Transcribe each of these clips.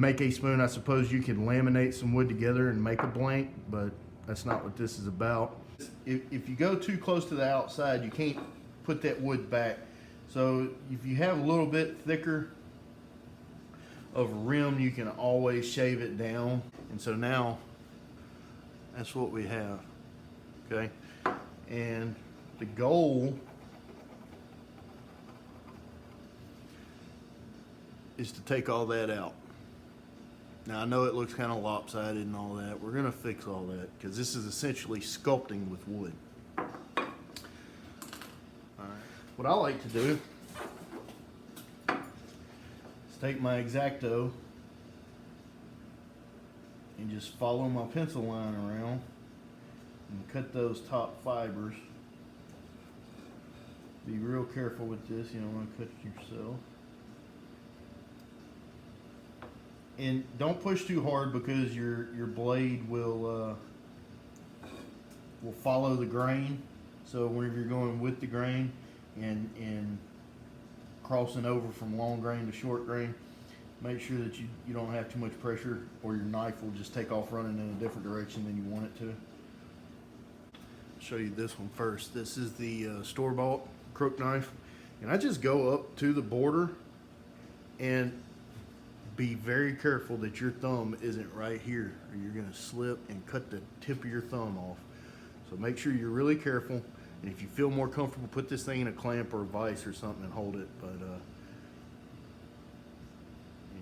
Make a spoon, I suppose you can laminate some wood together and make a blank, but that's not what this is about. If you go too close to the outside, you can't put that wood back. So if you have a little bit thicker of a rim, you can always shave it down. And so now that's what we have, okay? And the goal is to take all that out. Now I know it looks kind of lopsided and all that. We're gonna fix all that because this is essentially sculpting with wood. All right. What I like to do is take my X-Acto and just follow my pencil line around and cut those top fibers. Be real careful with this, you don't want to cut it yourself. And don't push too hard because your blade will follow the grain. So whenever you're going with the grain and crossing over from long grain to short grain, make sure that you don't have too much pressure or your knife will just take off running in a different direction than you want it to. I'll show you this one first. This is the store-bought crook knife. And I just go up to the border and be very careful that your thumb isn't right here or you're going to slip and cut the tip of your thumb off. So make sure you're really careful, and if you feel more comfortable, put this thing in a clamp or a vise or something and hold it. But and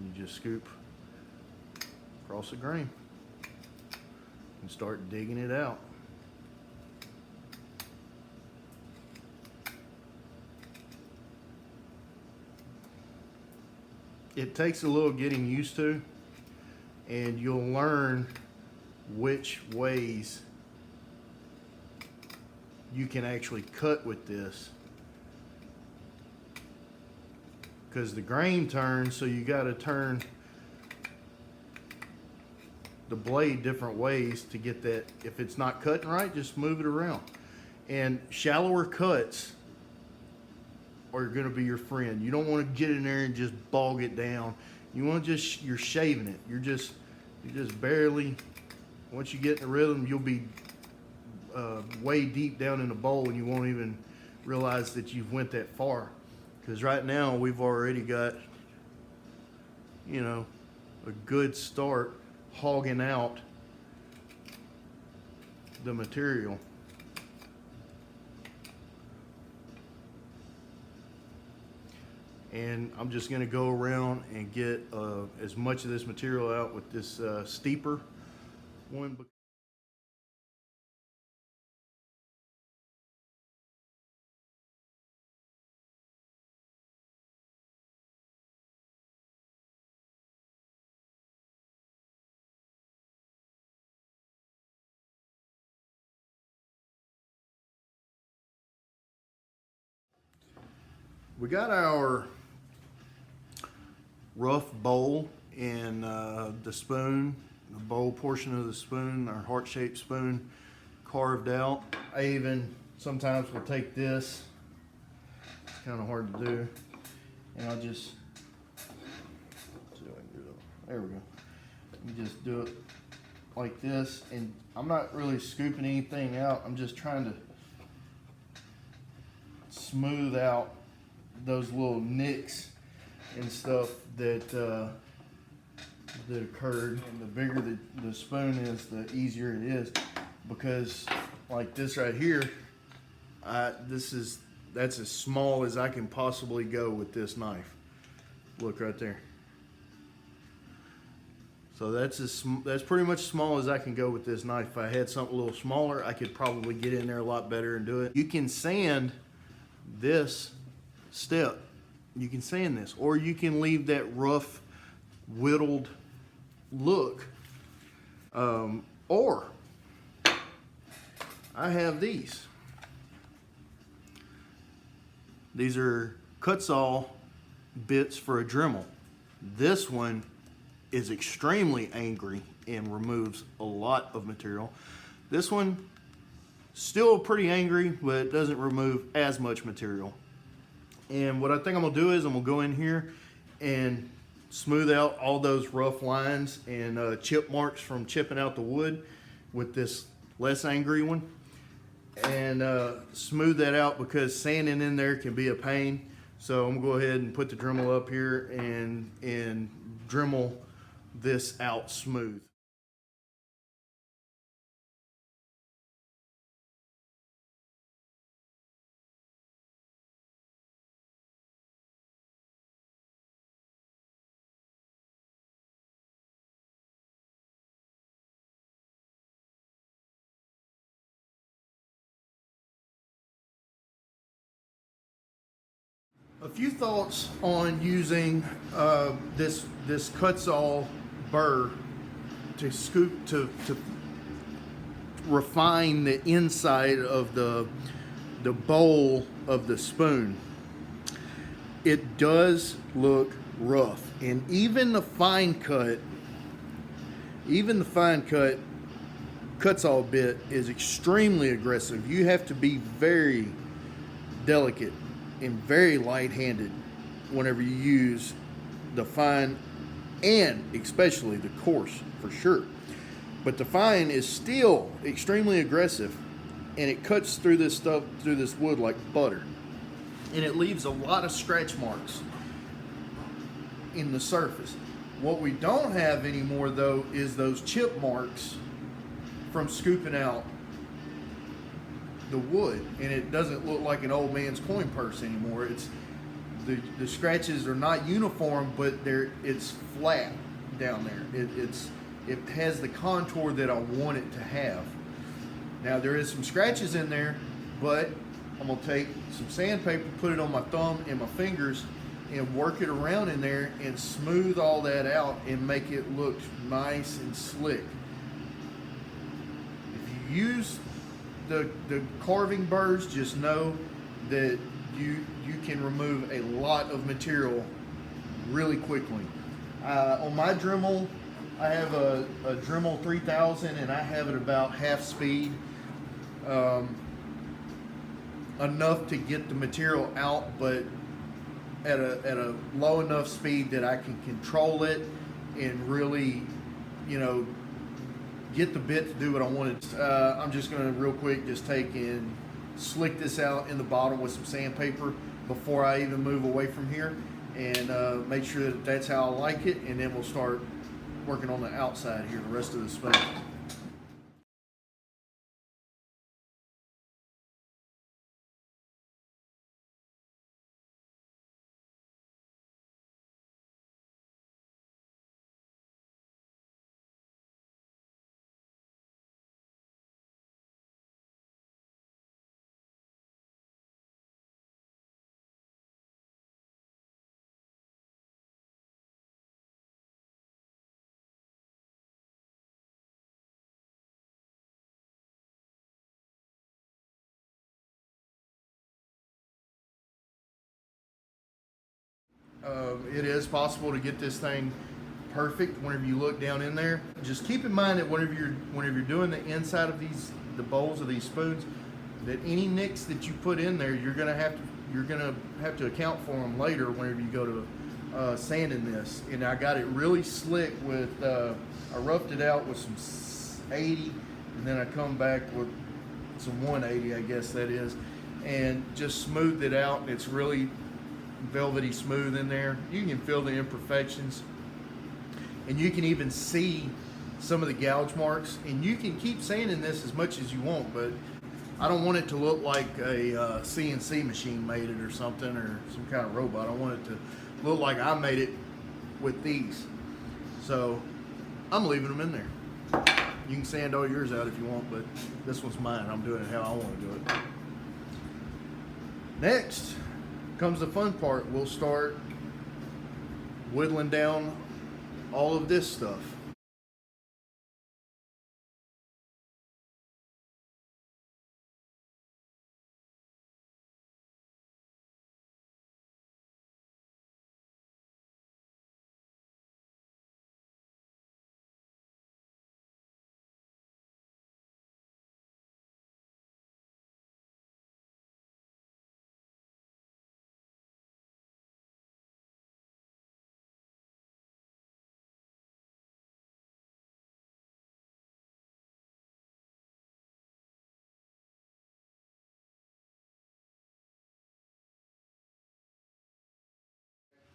you just scoop across the grain and start digging it out. It takes a little getting used to, and you'll learn which ways you can actually cut with this, because the grain turns, so you got to turn the blade different ways to get that. If it's not cutting right, just move it around. And shallower cuts are going to be your friend. You don't want to get in there and just bog it down. You want to just, you're shaving it. You're just barely, once you get in the rhythm, you'll be way deep down in the bowl and you won't even realize that you've went that far. Because right now we've already got, you know, a good start hogging out the material. And I'm just going to go around and get as much of this material out with this steeper one. We got our rough bowl and the spoon, the bowl portion of the spoon, our heart-shaped spoon, carved out. I even sometimes will take this, it's kind of hard to do, and I'll just, see if I can do it. There we go. You just do it like this, and I'm not really scooping anything out, I'm just trying to smooth out those little nicks and stuff that that occurred. And the bigger the spoon is, the easier it is, because like this right here, that's as small as I can possibly go with this knife. Look right there. So that's pretty much small as I can go with this knife. If I had something a little smaller, I could probably get in there a lot better and do it. You can sand this step. You can sand this, or you can leave that rough, whittled look. Or I have these. These are cut saw bits for a Dremel. This one is extremely angry and removes a lot of material. This one, still pretty angry, but it doesn't remove as much material. And what I think I'm gonna do is I'm gonna go in here and smooth out all those rough lines and chip marks from chipping out the wood with this less angry one, and smooth that out because sanding in there can be a pain. So I'm gonna go ahead and put the Dremel up here and Dremel this out smooth. A few thoughts on using this cut-saw burr to scoop to refine the inside of the bowl of the spoon. It does look rough, and even the fine cut cut-saw bit is extremely aggressive. You have to be very delicate and very light-handed whenever you use the fine and especially the coarse, for sure. But the fine is still extremely aggressive, and it cuts through this stuff, through this wood like butter, and it leaves a lot of scratch marks in the surface. What we don't have anymore though is those chip marks from scooping out the wood, and it doesn't look like an old man's coin purse anymore. It's the scratches are not uniform, but it's flat down there. It has the contour that I want it to have. Now there is some scratches in there, but I'm gonna take some sandpaper, put it on my thumb and my fingers, and work it around in there and smooth all that out and make it look nice and slick. If you use the carving burrs, just know that you can remove a lot of material really quickly. On my Dremel, I have a Dremel 3000, and I have it about half speed, enough to get the material out, but at a low enough speed that I can control it and really, get the bit to do what I wanted. I'm just going to real quick just take and slick this out in the bottom with some sandpaper before I even move away from here, and make sure that that's how I like it, and then we'll start working on the outside here, the rest of the spoon. It is possible to get this thing perfect whenever you look down in there. Just keep in mind that whenever you're doing the inside of the bowls of these spoons, that any nicks that you put in there, you're gonna have to account for them later whenever you go to sanding this. And I got it really slick with I roughed it out with some 80, and then I come back with some 180, I guess that is, and just smoothed it out, and it's really velvety smooth in there. You can feel the imperfections, and you can even see some of the gouge marks, and you can keep sanding this as much as you want, but I don't want it to look like a CNC machine made it or something, or some kind of robot. I want it to look like I made it with these. So I'm leaving them in there. You can sand all yours out if you want, but this one's mine. I'm doing it how I want to do it. Next comes the fun part. We'll start whittling down all of this stuff.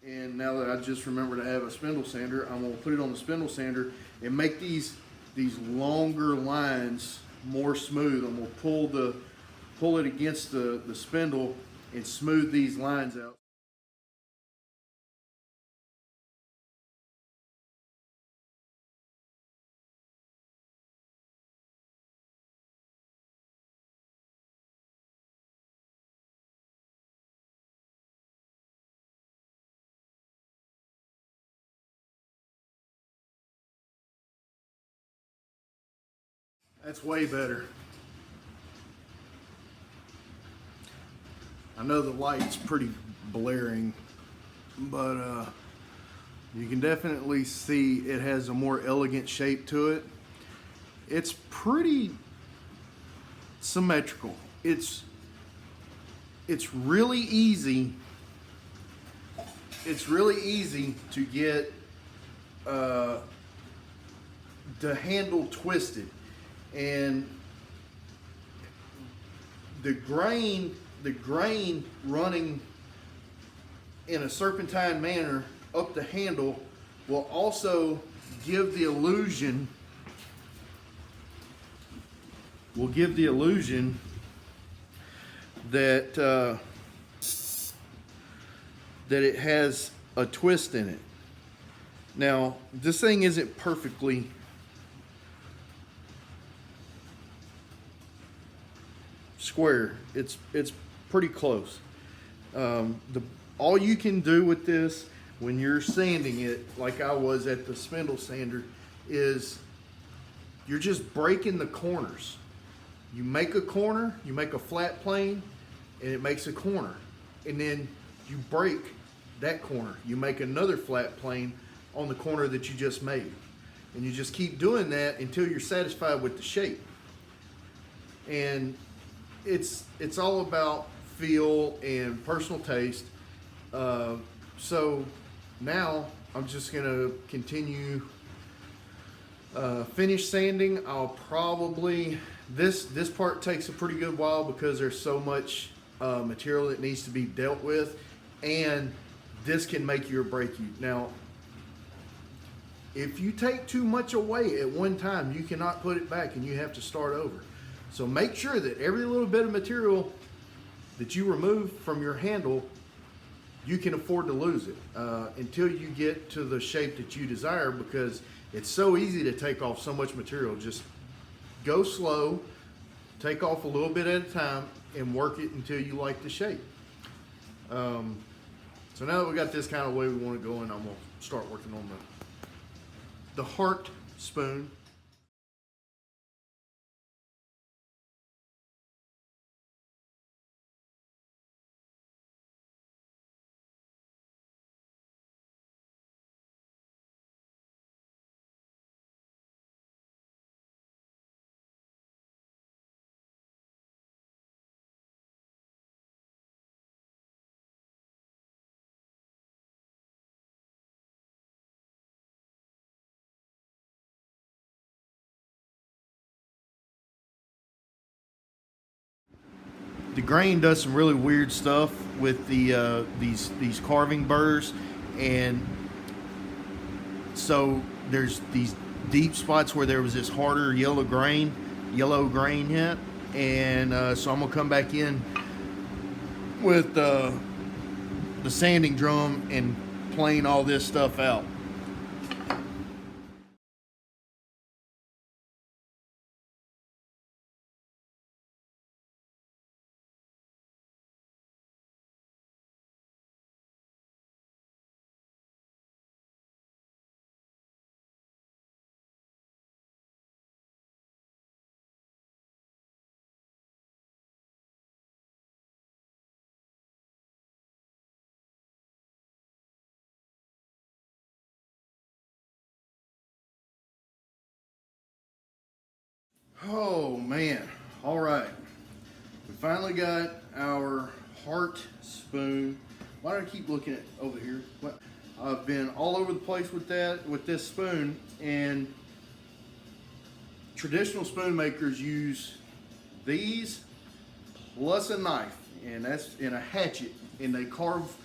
And now that I just remembered I have a spindle sander, I'm gonna put it on the spindle sander and make these longer lines more smooth. I'm gonna pull it against the spindle and smooth these lines out. That's way better. I know the light's pretty blaring, but you can definitely see it has a more elegant shape to it. It's pretty symmetrical. It's really easy. It's really easy to get the handle twisted, and the grain running in a serpentine manner up the handle will also give the illusion that that it has a twist in it. Now, this thing isn't perfectly square. It's pretty close. All you can do with this when you're sanding it, like I was at the spindle sander, is you're just breaking the corners. You make a corner, you make a flat plane, and it makes a corner. And then you break that corner. You make another flat plane on the corner that you just made. And you just keep doing that until you're satisfied with the shape. And it's all about feel and personal taste. So now I'm just gonna continue finish sanding. I'll probably, this part takes a pretty good while because there's so much material that needs to be dealt with, and this can make you or break you. Now, if you take too much away at one time, you cannot put it back and you have to start over. So make sure that every little bit of material that you remove from your handle, you can afford to lose it until you get to the shape that you desire, because it's so easy to take off so much material. Just go slow, take off a little bit at a time, and work it until you like the shape. So now that we got this kind of way we want to go in, I'm going to start working on the heart spoon. The grain does some really weird stuff with the these carving burrs, and so there's these deep spots where there was this harder yellow grain hit, and so I'm gonna come back in with the sanding drum and plane all this stuff out. Oh man, all right. We finally got our heart spoon. Why do I keep looking at over here? Well, I've been all over the place with this spoon, and traditional spoon makers use these plus a knife, and that's in a hatchet, and they carve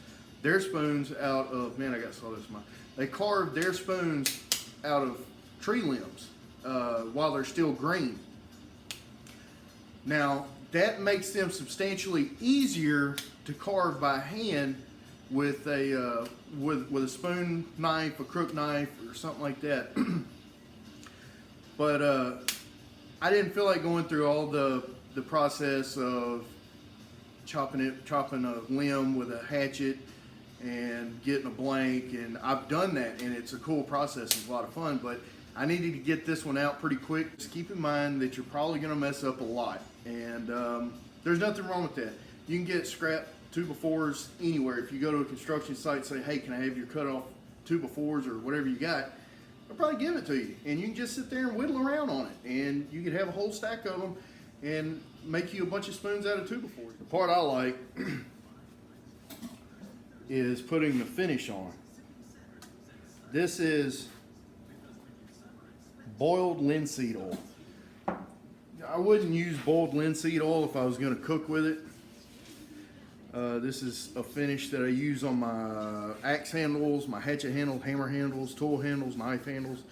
their spoons out of, man, I got saw this in my, they carved their spoons out of tree limbs while they're still green. Now, that makes them substantially easier to carve by hand with a with a spoon knife, a crook knife, or something like that. But I didn't feel like going through all the process of chopping a limb with a hatchet and getting a blank, and I've done that, and it's a cool process. It's a lot of fun, but I needed to get this one out pretty quick. Just keep in mind that you're probably going to mess up a lot, and there's nothing wrong with that. You can get scrap 2x4s anywhere. If you go to a construction site and say, hey, can I have your cut off 2x4s or whatever you got, they'll probably give it to you, and you can just sit there and whittle around on it, and you could have a whole stack of them and make you a bunch of spoons out of 2x4s. The part I like is putting the finish on. This is boiled linseed oil. I wouldn't use boiled linseed oil if I was going to cook with it. This is a finish that I use on my axe handles, my hatchet handles, hammer handles, tool handles, knife handles.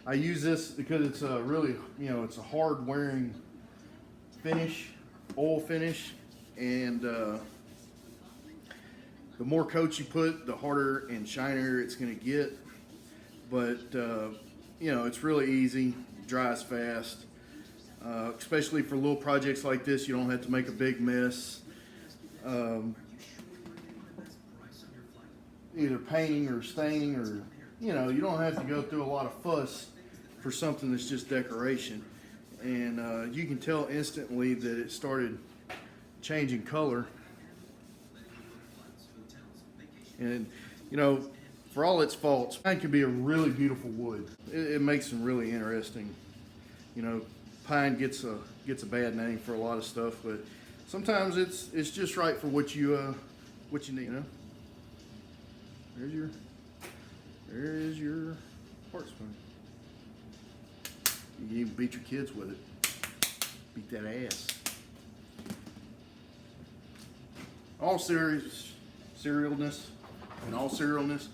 I use this because it's a really, it's a hard wearing finish, oil finish, and the more coats you put, the harder and shinier it's going to get. But it's really easy, dries fast, especially for little projects like this. You don't have to make a big mess. Either painting or staining, or you don't have to go through a lot of fuss for something that's just decoration. And you can tell instantly that it started changing color. And for all its faults, pine can be a really beautiful wood. It makes them really interesting. Pine gets a bad name for a lot of stuff, but sometimes it's just right for what you need. There's your part spoon. You can even beat your kids with it. Beat that ass. All serialness and all serialness.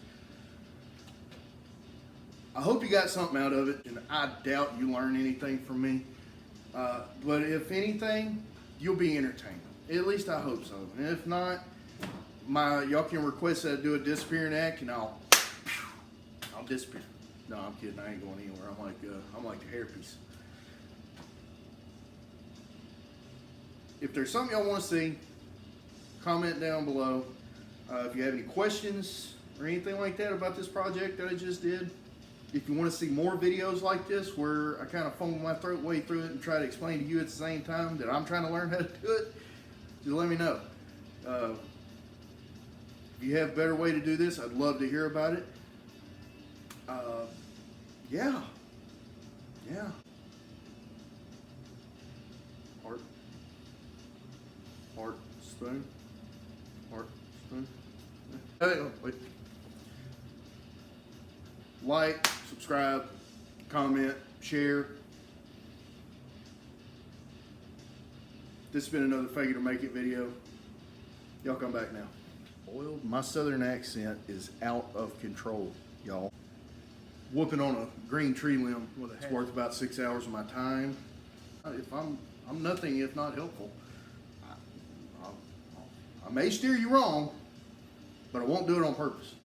I hope you got something out of it, and I doubt you learn anything from me. But if anything, you'll be entertained. At least I hope so. And if not, y'all can request that I do a disappearing act, and I'll disappear. No, I'm kidding. I ain't going anywhere. I'm like the hairpiece. If there's something y'all want to see, comment down below. If you have any questions or anything like that about this project that I just did, if you want to see more videos like this where I kind of foam my throat way through it and try to explain to you at the same time that I'm trying to learn how to do it, just let me know. If you have a better way to do this, I'd love to hear about it. Yeah. Heart, spoon. Wait. Like, subscribe, comment, share. This has been another Fake It or Make It video. Y'all come back now. My southern accent is out of control, y'all. Whooping on a green tree limb with a hat. It's worth about 6 hours of my time. If I'm nothing if not helpful. I may steer you wrong, but I won't do it on purpose.